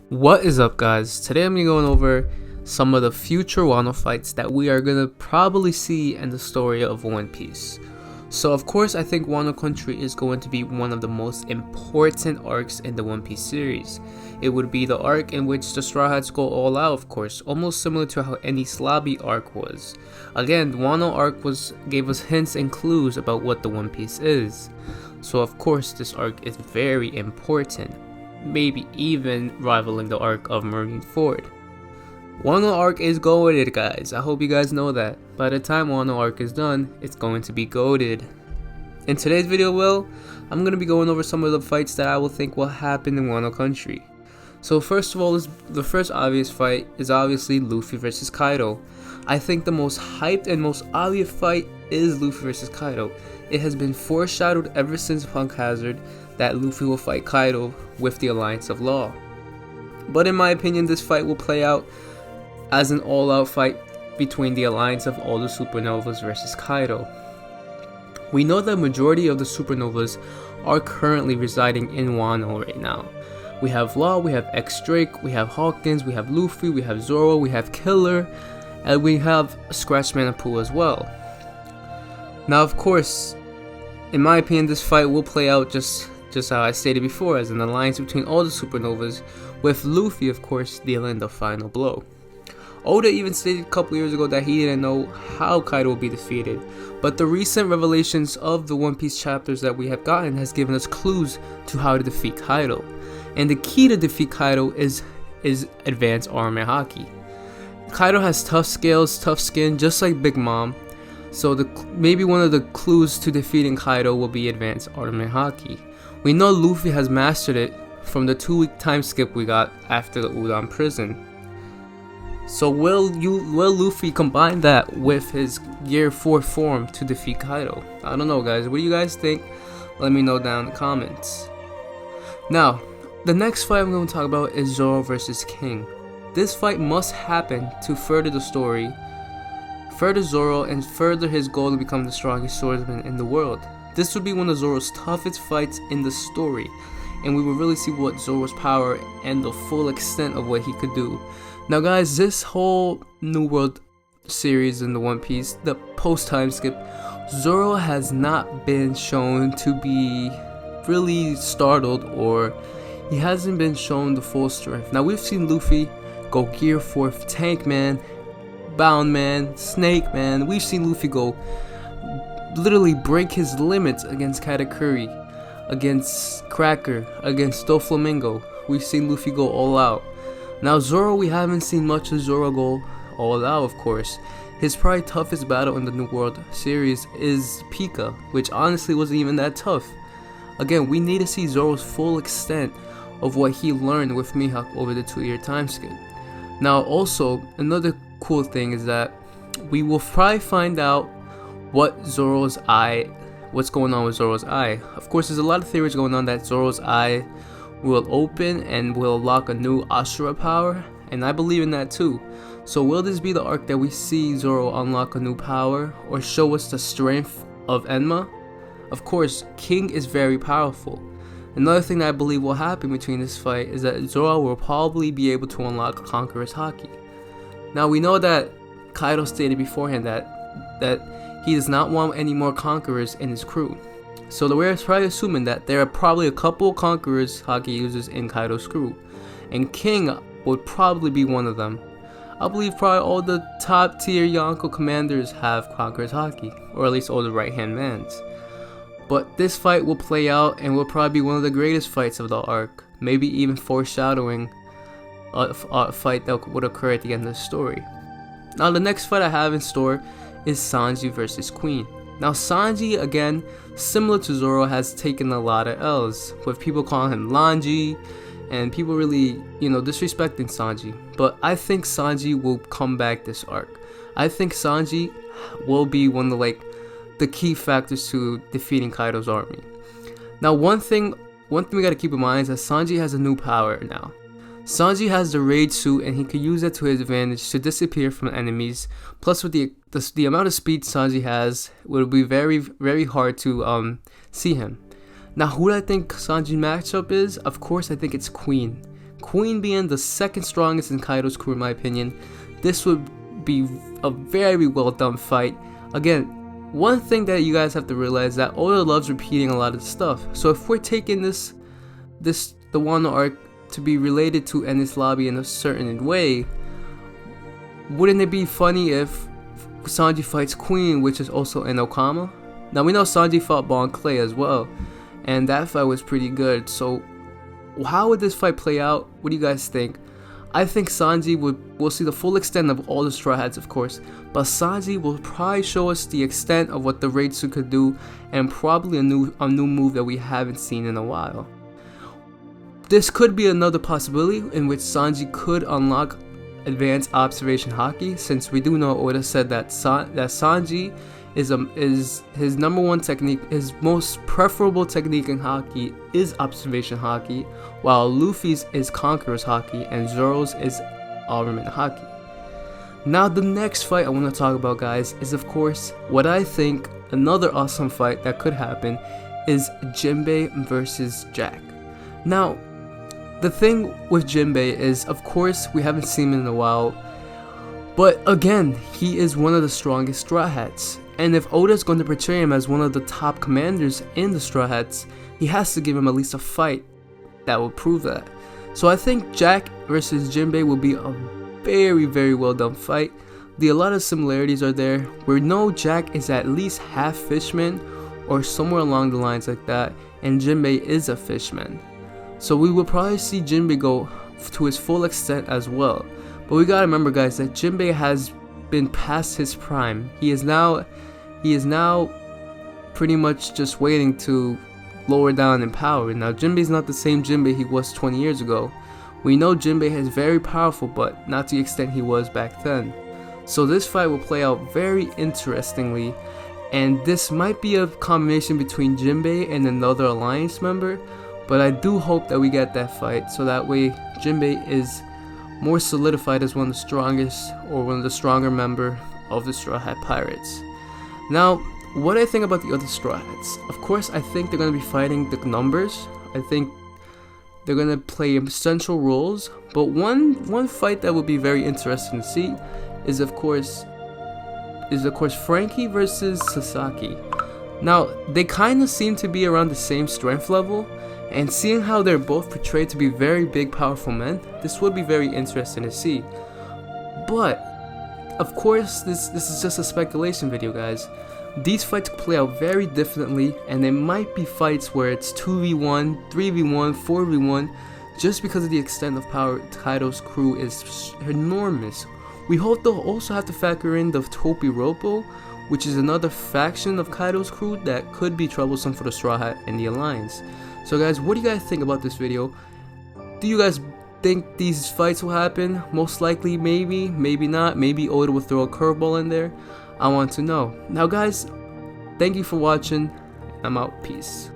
What is up, guys? Today I'm going to be going over some of the future Wano fights that we are going to probably see in the story of One Piece. So of course I think Wano Country is going to be one of the most important arcs in the One Piece series. It would be the arc in which the Straw Hats go all out, of course, almost similar to how any Slaby arc was. Again, the Wano arc gave us hints and clues about what the One Piece is. So of course this arc is very important, maybe even rivaling the arc of Marineford. Wano arc is goated, guys. I hope you guys know that. By the time Wano arc is done, it's going to be goated. In today's video, I'm going to be going over some of the fights that I will think will happen in Wano Country. So first of all, the first obvious fight is obviously Luffy versus Kaido. I think the most hyped and most obvious fight is Luffy versus Kaido. It has been foreshadowed ever since Punk Hazard that Luffy will fight Kaido with the Alliance of Law. But in my opinion, this fight will play out as an all-out fight between the Alliance of all the Supernovas versus Kaido. We know the majority of the Supernovas are currently residing in Wano right now. We have Law, we have X-Drake, we have Hawkins, we have Luffy, we have Zoro, we have Killer, and we have Scratchman and Pooh as well. Now of course, in my opinion, this fight will play out just how I stated before, as an alliance between all the Supernovas, with Luffy of course dealing the final blow. Oda even stated a couple years ago that he didn't know how Kaido will be defeated, but the recent revelations of the One Piece chapters that we have gotten has given us clues to how to defeat Kaido. And the key to defeat Kaido is advanced arm and haki. Kaido has tough scales, tough skin, just like Big Mom, so maybe one of the clues to defeating Kaido will be advanced arm and haki. We know Luffy has mastered it from the 2-week time skip we got after the Udon prison. So will Luffy combine that with his Year 4 form to defeat Kaido? I don't know, guys. What do you guys think? Let me know down in the comments. Now, the next fight I'm going to talk about is Zoro versus King. This fight must happen to further the story, further Zoro, and further his goal to become the strongest swordsman in the world. This would be one of Zoro's toughest fights in the story, and we will really see what Zoro's power and the full extent of what he could do. Now guys, this whole New World series in the One Piece, the post-time skip, Zoro has not been shown to be really startled, or he hasn't been shown the full strength. Now we've seen Luffy go Gear 4 Tank Man, Bound Man, Snake Man. We've seen Luffy go literally break his limits against Katakuri, against Cracker, against Doflamingo. We've seen Luffy go all out. Now Zoro, we haven't seen much of Zoro go all out, of course. His probably toughest battle in the New World series is Pika, which honestly wasn't even that tough. Again, we need to see Zoro's full extent of what he learned with Mihawk over the 2-year time skip. Now also, another cool thing is that we will probably find out what's going on with Zoro's eye. Of course, there's a lot of theories going on that Zoro's eye will open and will unlock a new Ashura power, and I believe in that too. So will this be the arc that we see Zoro unlock a new power, or show us the strength of Enma? Of course, King is very powerful. Another thing that I believe will happen between this fight is that Zoro will probably be able to unlock Conqueror's Haki. Now we know that Kaido stated beforehand that he does not want any more Conquerors in his crew. So we're probably assuming that there are probably a couple Conqueror's Haki users in Kaido's crew, and King would probably be one of them. I believe probably all the top tier Yonko commanders have Conqueror's Haki, or at least all the right hand mans. But this fight will play out and will probably be one of the greatest fights of the arc, maybe even foreshadowing a fight that would occur at the end of the story. Now the next fight I have in store is Sanji versus Queen. Now Sanji, again, similar to Zoro, has taken a lot of L's, with people calling him Lanji, and people really, disrespecting Sanji. But I think Sanji will come back this arc. I think Sanji will be one of the key factors to defeating Kaido's army. Now one thing we gotta keep in mind is that Sanji has a new power now. Sanji has the Raid Suit, and he can use that to his advantage to disappear from enemies. Plus, with the amount of speed Sanji has, it will be very, very hard to see him. Now, who do I think Sanji's matchup is? Of course, I think it's Queen. Queen being the second strongest in Kaido's crew in my opinion, this would be a very well done fight. Again, one thing that you guys have to realize is that Oda loves repeating a lot of stuff. So if we're taking the Wano arc to be related to Enies Lobby in a certain way, wouldn't it be funny if Sanji fights Queen, which is also in Okama? Now we know Sanji fought Bon Clay as well, and that fight was pretty good. So how would this fight play out? What do you guys think? I think Sanji will see the full extent of all the Straw Hats, of course, but Sanji will probably show us the extent of what the Raitsu could do, and probably a new move that we haven't seen in a while. This could be another possibility in which Sanji could unlock advanced observation haki, since we do know Oda said that Sanji is his number one technique, his most preferable technique in haki is observation haki, while Luffy's is Conqueror's haki and Zoro's is armament haki. Now the next fight I want to talk about, guys, is of course what I think another awesome fight that could happen is Jinbei versus Jack. Now the thing with Jinbei is, of course, we haven't seen him in a while, but again, he is one of the strongest Straw Hats, and if Oda is going to portray him as one of the top commanders in the Straw Hats, he has to give him at least a fight that will prove that. So I think Jack versus Jinbei will be a very well done fight. A lot of similarities are there. We know Jack is at least half fishman or somewhere along the lines like that, and Jinbei is a fishman. So we will probably see Jinbei go to his full extent as well. But we gotta remember, guys, that Jinbei has been past his prime. He is now pretty much just waiting to lower down in power. Now Jinbei is not the same Jinbei he was 20 years ago. We know Jinbei is very powerful, but not to the extent he was back then. So this fight will play out very interestingly, and this might be a combination between Jinbei and another alliance member. But I do hope that we get that fight, so that way Jinbei is more solidified as one of the strongest, or one of the stronger member of the Straw Hat Pirates. Now, what I think about the other Straw Hats, of course I think they're going to be fighting the numbers. I think they're going to play essential roles, but one fight that would be very interesting to see is of course Frankie versus Sasaki. Now, they kind of seem to be around the same strength level, and seeing how they're both portrayed to be very big, powerful men, this would be very interesting to see. But, of course, this is just a speculation video, guys. These fights play out very differently, and there might be fights where it's 2v1, 3v1, 4v1, just because of the extent of power Kaido's crew is enormous. We hope they'll also have to factor in the Topiropo, which is another faction of Kaido's crew that could be troublesome for the Straw Hat and the Alliance. So guys, what do you guys think about this video? Do you guys think these fights will happen? Most likely, maybe, maybe not. Maybe Oda will throw a curveball in there. I want to know. Now guys, thank you for watching. I'm out. Peace.